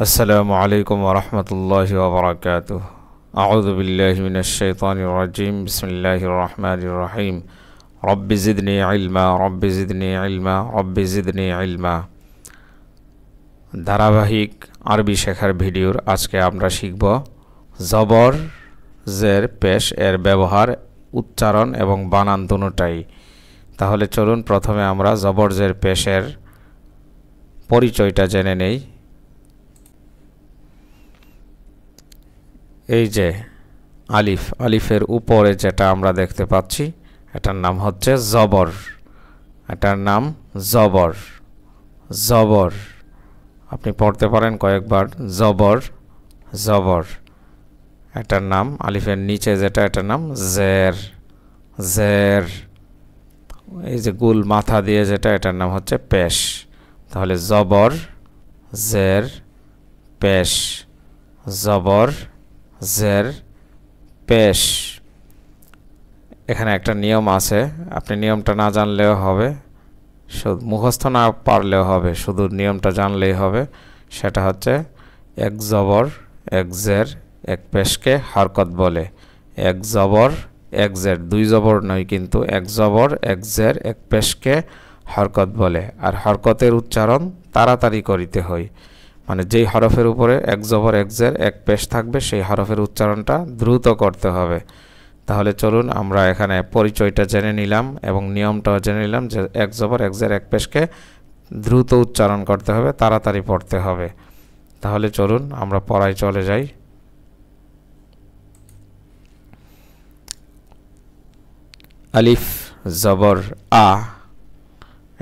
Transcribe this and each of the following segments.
আসসালামু আলাইকুম ওয়া রাহমাতুল্লাহি ওয়া বারাকাতুহু। আউযু বিল্লাহি মিনাশ শাইতানির রাজিম। বিসমিল্লাহির রাহমানির রহিম। রব্বি জিদনি ইলমা, রব্বি জিদনি ইলমা, রব্বি জিদনি ইলমা। ধারাবাহিক আরবি শেখার ভিডিওর আজকে আমরা শিখব জবর, জের, পেশ এর ব্যবহার, উচ্চারণ এবং বানান দুটোটাই। তাহলে চলুন প্রথমে আমরা জবর, জের, পেশের পরিচয়টা জেনে নেই। এই যে আলিফ, আলিফের উপরে যেটা আমরা দেখতে পাচ্ছি এটার নাম হচ্ছে জবর। এটার নাম জবর। জবর আপনি পড়তে পারেন কয়েকবার, জবর জবর। এটার নাম আলিফের নিচে যেটা, এটার নাম জের। জের, এই যে গুল মাথা দিয়ে যেটা, এটার নাম হচ্ছে পেশ। তাহলে জবর, জের, পেশ। জবর, জের, পেশ। এখানে একটা নিয়ম আছে, আপনি নিয়মটা না জানলেও হবে, শুধু মুখস্থ না পারলেও হবে, শুধু নিয়মটা জানলেই হবে। সেটা হচ্ছে এক জবর এক জের এক পেশকে হরকত বলে। এক জবর এক জের, দুই জবর নয় কিন্তু, এক জবর এক জের এক পেশকে হরকত বলে। আর হরকতের উচ্চারণ তাড়াতাড়ি করিতে হয়, মানে যেই হরফের উপরে এক জবর এক জের এক পেশ থাকবে সেই হরফের উচ্চারণটা দ্রুত করতে হবে। তাহলে চলুন আমরা এখানে পরিচয়টা জেনে নিলাম এবং নিয়মটাও জেনে নিলাম যে এক জবর এক জের এক পেশকে দ্রুত উচ্চারণ করতে হবে, তাড়াতাড়ি পড়তে হবে। তাহলে চলুন আমরা পড়ায় চলে যাই। আলিফ জবর আ,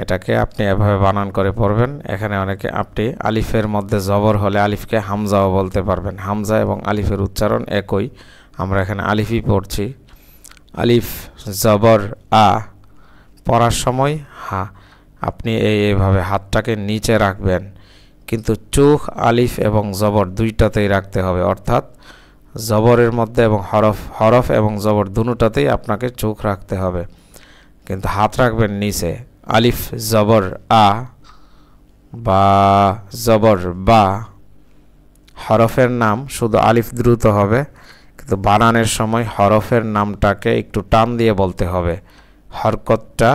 এটাকে আপনি এভাবে বানান করে পড়বেন। এখানে অনেকে আপনি আলিফের মধ্যে জবর হলে আলিফকে হামজাও বলতে পারবেন। হামজা এবং আলিফের উচ্চারণ একই, আমরা এখানে আলিফই পড়ছি। আলিফ জবর আ, পড়ার সময় আপনি এইভাবে হাতটাকে নিচে রাখবেন, কিন্তু চোখ আলিফ এবং জবর দুইটাতেই রাখতে হবে। অর্থাৎ জবরের মধ্যে এবং হরফ এবং জবর দুটোতেই আপনাকে চোখ রাখতে হবে, কিন্তু হাত রাখবেন নিচে। আলিফ জবর আ, বা জবর বা। হরফের নাম শুধু আলিফ দ্রুত হবে, কিন্তু বানানের সময় হরফের নামটাকে একটু টান দিয়ে বলতে হবে। হরকতটা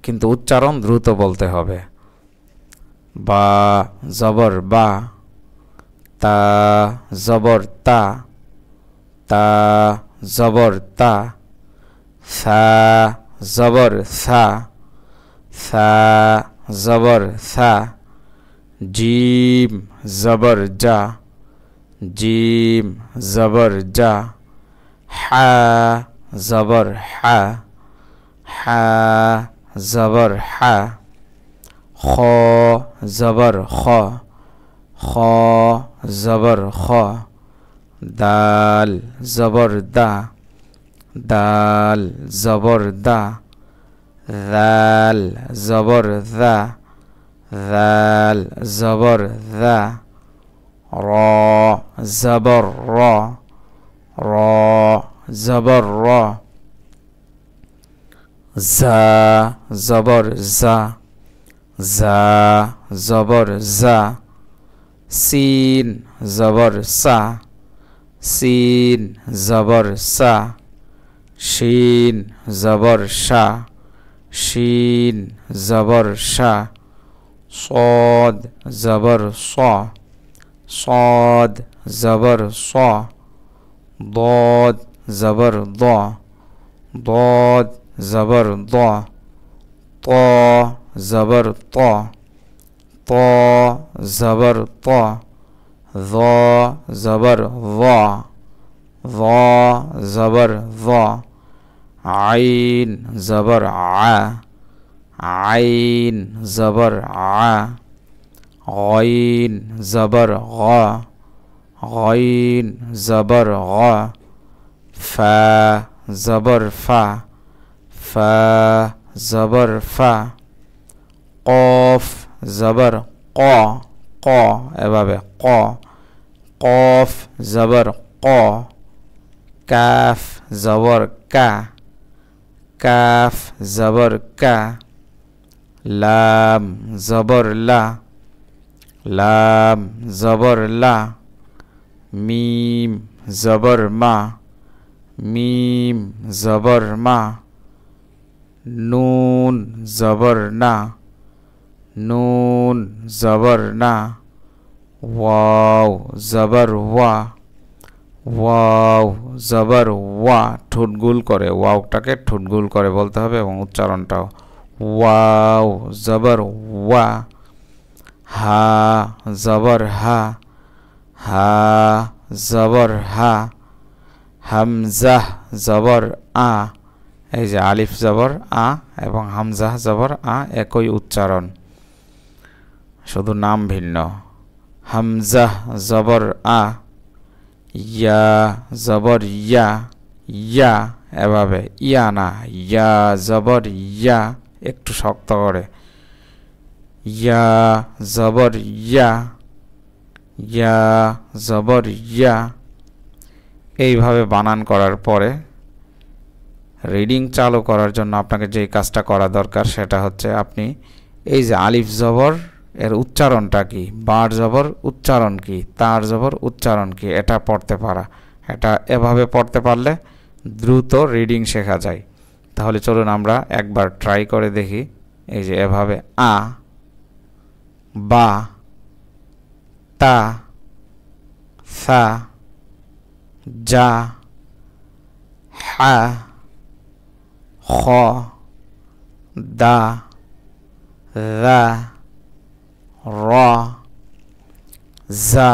কিন্তু উচ্চারণ দ্রুত বলতে হবে। বা জবর বা, তা জবর তা, তা জবর তা, সা জবর সা, সা জবর সা, জিম জবর জা, জিম জবর জা, হা জবর হা, হা জবর হা, খ জবর খ, খ জবর খ, দাল জবর দা, দাল জবর দা, দাল জবর দা, দাল জবর দা, র জবর র, র জবর র, জা জবর জা, জা জবর জা, সিন জবর সা, সিন জবর সা, শিন জবর শা, শিন জবর শা, صاد জবর স, صاد জবর স, ضاد জবর দ, ضاد জবর দ, ত জবর ত, ত জবর ত, ظ জবর ظ, ظ জবর ظ, আইন জবর আ, আইন জবর আ, গইন জবর গ, গইন জবর গ, ফা জবর ফা, ফা জবর ফা, কফ জবর ক, ক এভাবে ক, কফ জবর ক, কাফ জবর কা, কাফ জবর কা, লাম জবর লা, লাম জবর লা, মিম জবর মা, মিম জবর মা, নুন জবর না, নুন জবর না, ওয়াও জবর ওয়া, ওয়াও জবর ওয়া, ঠোঁটগুল করে, ওয়াওটাকে ঠোঁটগুল করে বলতে হবে এবং উচ্চারণটাও, ওয়াও জবর ওয়া, হা জবর হা, হা জবর হা, হামজা জবর আ, এই যে আলিফ জবর আ এবং হামজা জবর আ একই উচ্চারণ, শুধু নাম ভিন্ন। হামজা জবর আ, ইয়া জবর ইয়া, ইয়া এভাবে, ইয়া না, ইয়া জবর ইয়া, একটু শক্ত করে, ইয়া জবর ইয়া, ইয়া জবর ইয়া। এইভাবে বানান করার পরে রিডিং চালু করার জন্য আপনাকে যেই কাজটা করা দরকার সেটা হচ্ছে আপনি এই যে আলিফ জবর এর উচ্চারণটা কি, বার জবর উচ্চারণ কি, তার জবর উচ্চারণ কি, এটা পড়তে পারা। এটা এভাবে পড়তে পারলে দ্রুত রিডিং শেখা যায়। তাহলে চলুন আমরা একবার ট্রাই করে দেখি। এই যে এভাবে আ, বা, তা, সা, জা, হা, খ, দা, রা, র, জা,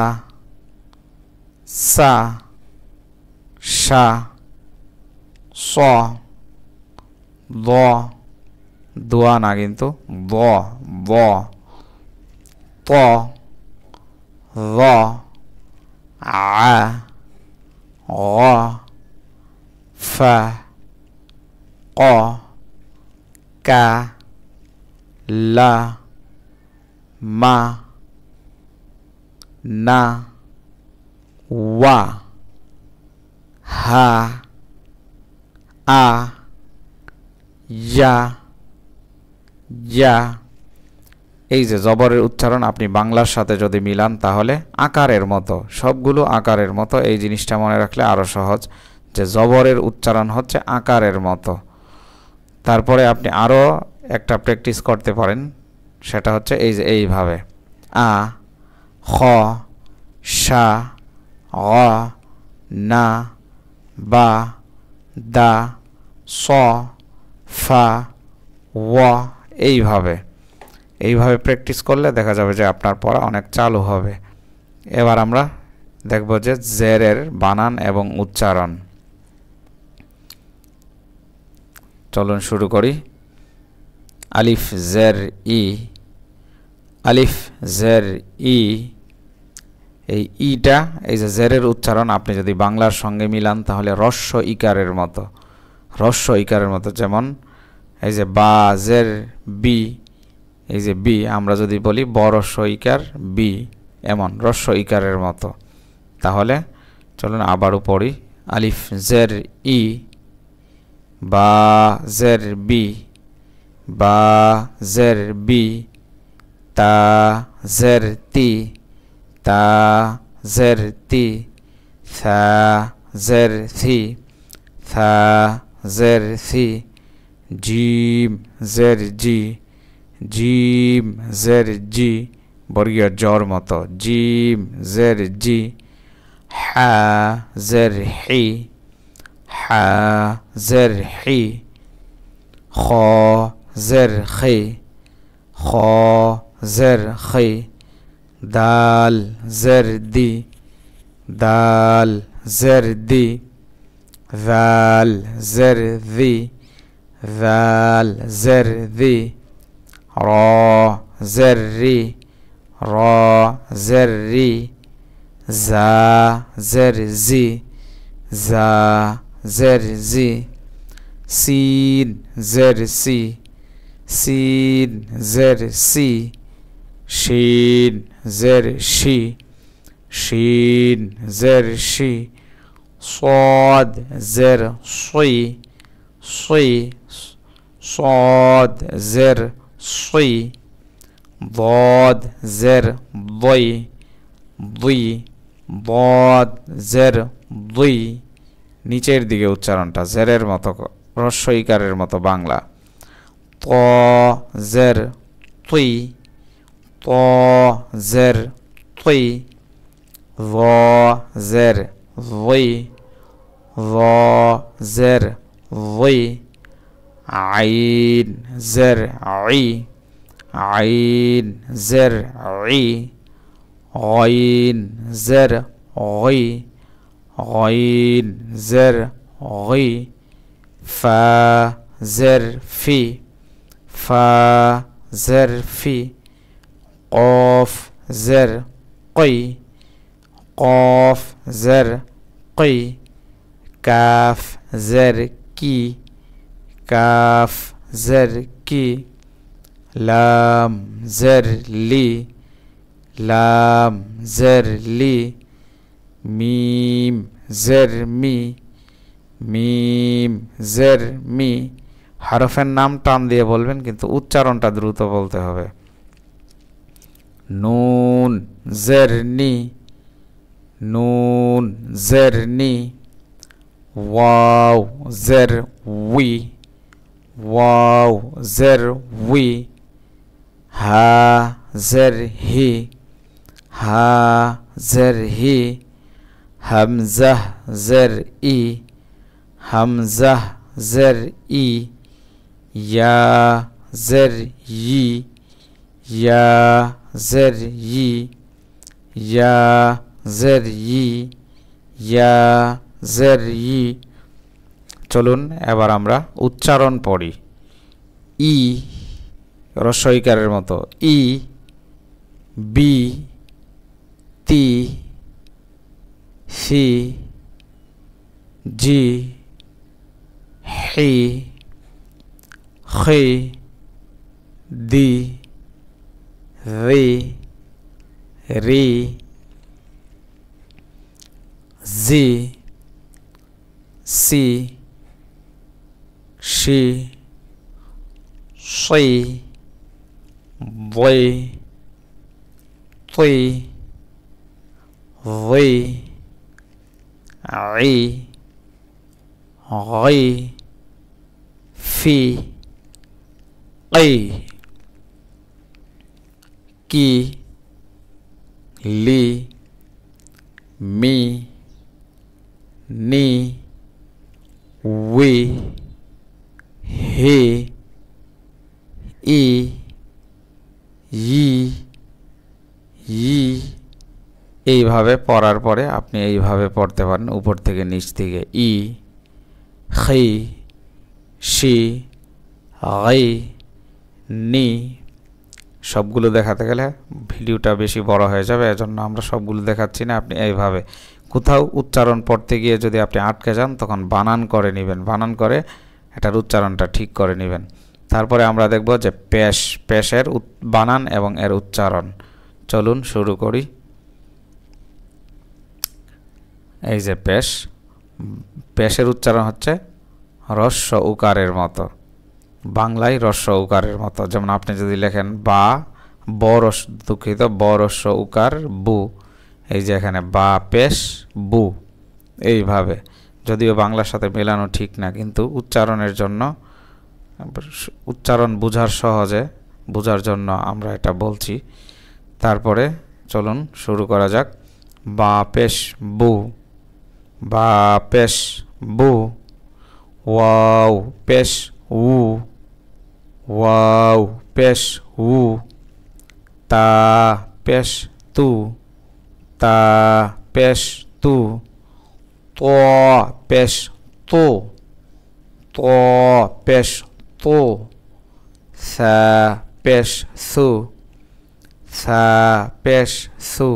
সা, শা, স, দ, দোয়া না কিন্তু, দ, ব, ত, র, আ, গ, ফা, ক, কা, লা, মা, না, ওয়া, হা, আ, ইয়া, ইয়া। এই যে জবরের উচ্চারণ আপনি বাংলার সাথে যদি মিলান তাহলে আকারের মতো, সবগুলো আকারের মতো। এই জিনিসটা মনে রাখলে আরও সহজ, যে জবরের উচ্চারণ হচ্ছে আকারের মতো। তারপরে আপনি আরও একটা প্র্যাকটিস করতে পারেন, সেটা হচ্ছে এই যে এইভাবে আ, খ, শা, গ, না, বা, দা, স, ফা, ওয়া, এইভাবে প্র্যাকটিস করলে দেখা যাবে যে আপনার পড়া অনেক চালু হবে। এবার আমরা দেখব যে জেরের বানান এবং উচ্চারণ। চলুন শুরু করি। আলিফ জের ই, আলিফ জের ই। এই ইটা, এই যে জেরের উচ্চারণ আপনি যদি বাংলার সঙ্গে মিলান তাহলে রস্য ইকারের মতো, রস্য ইকারের মতো। যেমন এই যে বা জের বি, এই যে বি আমরা যদি বলি বড় ইকার বি, এমন রস্য ইকারের মতো। তাহলে চলুন আবারও পড়ি। আলিফ জের ই, বা জের বি, বা জের বি, তা জের তি, তা জের তি, সা জের থি, সা জের থি, জিম জের জি, জিম জের জি, বর্গীয় জর মতো, জিম জের জি, হা জের হি, হা জের হি, খ জের খি, খ জের খি, দাল জের দি, দাল জের দি, জাল জের দি, জাল জের দি, র জের রি, র জের রি, জা জের জি, জা জের জি, সিন জের সি, সিন জের সি, শিন জের শি, শিন জের শি, صاد زر صي، صي صاد زر صي، ضاد زر ضي ضي ضاد زر ضي নিচের দিকে উচ্চারণটা জেরের মতো হ্রস্ব ইকারের মতো বাংলা ত জের তুই ত জের তুই র জের রই র জের রই আইন জের আই আইন জের আই غين زر غي غين زر غي فا زر في فا زر في قاف زر قي قاف زر قي كاف زر كي كاف زر كي لام زر لي لام زر لي ميم زر مي মিম জের মি হরফের নাম টান দিয়ে বলবেন কিন্তু উচ্চারণটা দ্রুত বলতে হবে নুন জের নি নুন জের নি ওয়াও জের উই ওয়াও জের উই হা জের হি হা জের হি হামজাহ জের ই হামজাহ জের ই ইয়া জের ই ইয়া জের ই ইয়া জের ই ইয়া জের ই চলুন এবার আমরা উচ্চারণ পড়ি ই হ্রস্ব ইকারের মতো ই বি তি সি জি হি খি দি রি রি জি সি শি শি বই তুই রি আই غي في قي كي لي مي ني وي هي ই ই ই এইভাবে পড়ার পরে আপনি এইভাবে পড়তে পারেন উপর থেকে নিচ থেকে ই খি শি গাই নি সবগুলো দেখাতে গেলে ভিডিওটা বেশি বড় হয়ে যাবে এজন্য আমরা সবগুলো দেখাচ্ছি না আপনি এইভাবে কোথাও উচ্চারণ পড়তে গিয়ে যদি আপনি আটকে যান তখন বানান করে নেবেন বানান করে এটার উচ্চারণটা ঠিক করে নেবেন তারপরে আমরা দেখব যে পেশ পেশের বানান এবং এর উচ্চারণ চলুন শুরু করি এই যে পেশ পেশের উচ্চারণ হচ্ছে হ্রস্ব উকারের মতো বাংলায় হ্রস্ব উকারের মতো যেমন আপনি যদি লেখেন বা দুঃখিত ব হ্রস্ব উকার বু এই যে এখানে বা পেশ বু এইভাবে যদিও বাংলার সাথে মেলানো ঠিক না কিন্তু উচ্চারণের জন্য উচ্চারণ বোঝার জন্য আমরা এটা বলছি তারপরে চলুন শুরু করা যাক বা পেশ বু বা পেশ বু ওয়াও পেশ উ ওয়াও পেশ উ তা পেশ তু তা পেশ তু ত পেশ তো ত পেশ তো সা পেশ সু সা পেশ সু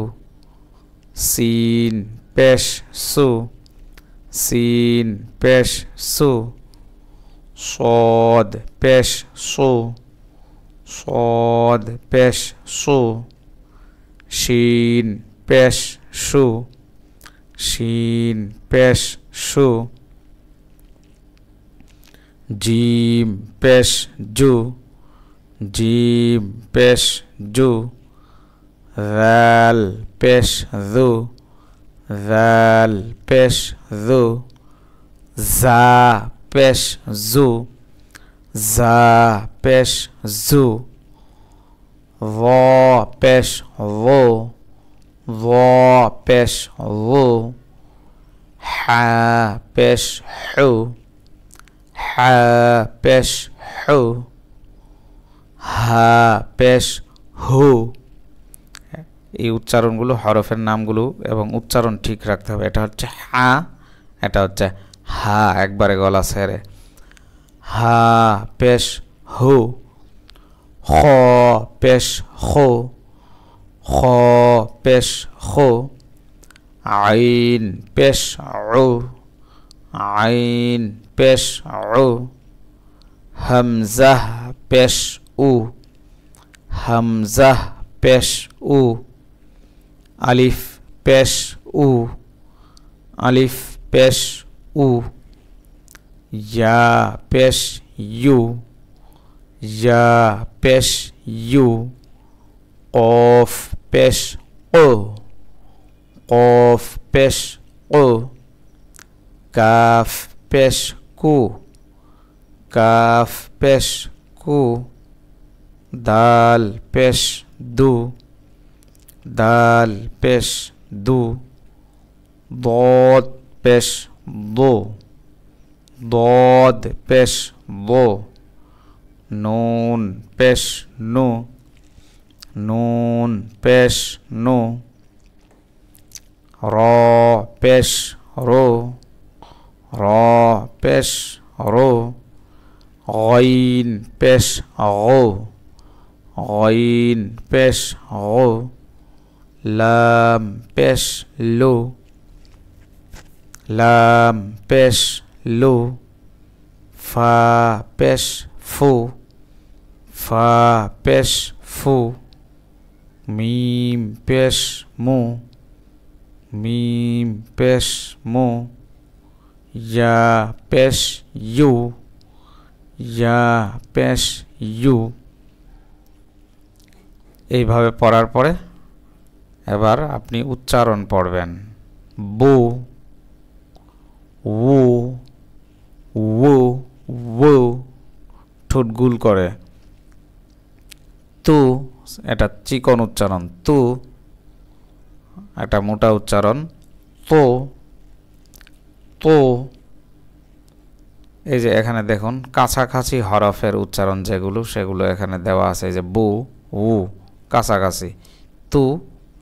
সিন পেশ সু সিন পেশ সু صاد পেশ সু صاد পেশ সু শিন পেশ সু শিন পেশ সু জিম পেশ জু জিম পেশ জু, জাল পেশ জু, জাল পেশ জু, জা পেশ জু, জা পেশ জু, ভ পেশ ভো, ভ পেশ ভো, হা পেশ হু, হা পেশ হু, হা পেশ হু। এই উচ্চারণগুলো হরফের নামগুলো এবং উচ্চারণ ঠিক রাখতে হবে। এটা হচ্ছে হা, এটা হচ্ছে হা, একবারে গলা ছেড়ে। হা পেশ হু, খ পেশ খো, খ পেশ খো, আইন পেশ উ, আইন পেশ উ, হামজাহ পেশ উ, হামজাহ পেশ উ, আলিফ পেশ উ, আলিফ পেশ উ, ইয়া পেশ ইউ, ইয়া পেশ ইউ, কফ পেশ ও, কফ পেশ ও, কাফ পেশ কু, কাফ পেশ কু, দাল পেশ দু, দাল পেশ দু, দদ পেশ দো, দদ পেশ দো, নুন পেশ নু, নুন পেশ নু, র পেশ রো, র পেশ রো, গইন পেশ গো, গইন পেশ গো, লাম পেশ লো, লাম পেশ লো, ফা পেশ ফু, ফা পেশ ফু, মিম পেশ মু, মিম পেশ মু, ইয়া পেশ ইউ, ইয়া পেশ ইউ। এইভাবে পড়ার পরে এবার আপনি উচ্চারণ পড়বেন। বু, উ, উ, উ, ঠোঁট গুল করে। তু, এটা চিকন উচ্চারণ। তু, একটা মোটা উচ্চারণ। তো, তো, এই যে এখানে দেখুন কাছাকাছি হরফের উচ্চারণ যেগুলো সেগুলো এখানে দেওয়া আছে। এই যে বু, উ, কাছাকাছি। তু,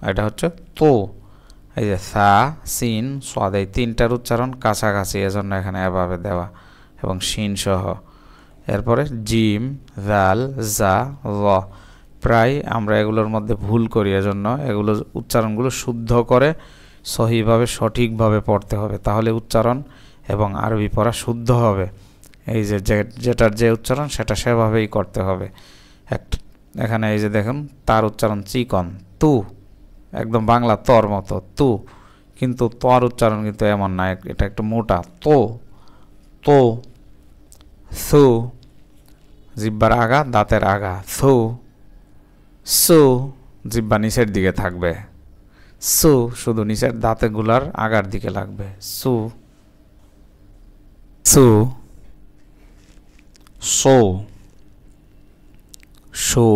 এটা হচ্ছে তো। এই যে সা, সিন, সাদ, এই তিনটার উচ্চারণ কাছাকাছি, এজন্য এখানে এভাবে দেওয়া, এবং শিন সহ। এরপরে জিম, জাল, জা, ল। প্রায় আমরা এগুলোর মধ্যে ভুল করি, এজন্য এগুলো উচ্চারণগুলো শুদ্ধ করে সহিভাবে সঠিকভাবে পড়তে হবে, তাহলে উচ্চারণ এবং আরবি পড়া শুদ্ধ হবে। এই যে যেটার যে উচ্চারণ সেটা সেভাবেই করতে হবে। এখানে এই যে দেখুন তার উচ্চারণ চিকন, তু, একদম বাংলা তর মতো তু, কিন্তু তর উচ্চারণ কিন্তু এমন না, এটা একটু মোটা। তো, তো, সু, জিব্বার আগা দাঁতের আগা, সু, সু, জিব্বা নিচের দিকে থাকবে, সু, শুধু নিচের দাঁতে গুলার আগার দিকে লাগবে, সু, সু, সো, শো,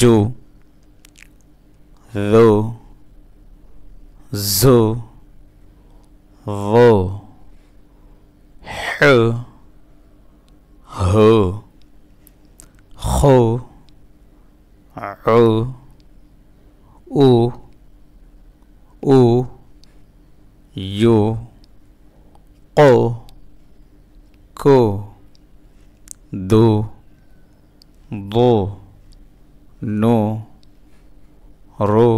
জু, রো, জো, রো, হো, হো, খো, ও, উ, উ, ইউ, কো, কো, দু, দো, নো, রো,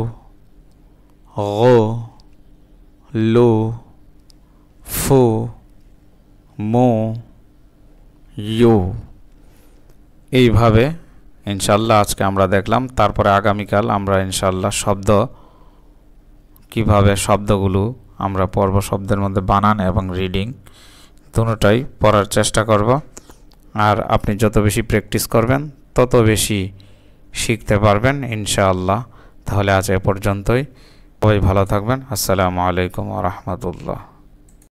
গো, লো, ফো, মো, ইউ। এইভাবে ইনশাল্লাহ আজকে আমরা দেখলাম। তারপরে আগামীকাল আমরা ইনশাল্লাহ শব্দ, কিভাবে শব্দগুলো আমরা পড়ব, শব্দের মধ্যে বানান এবং রিডিং দুটোটাই পড়ার চেষ্টা করব। আর আপনি যত বেশি প্র্যাকটিস করবেন তত বেশি শিখতে পারবেন ইনশাআল্লাহ। তাহলে আজ এ পর্যন্তই। সবাই ভালো থাকবেন। আসসালামু আলাইকুম ওয়া রাহমাতুল্লাহ।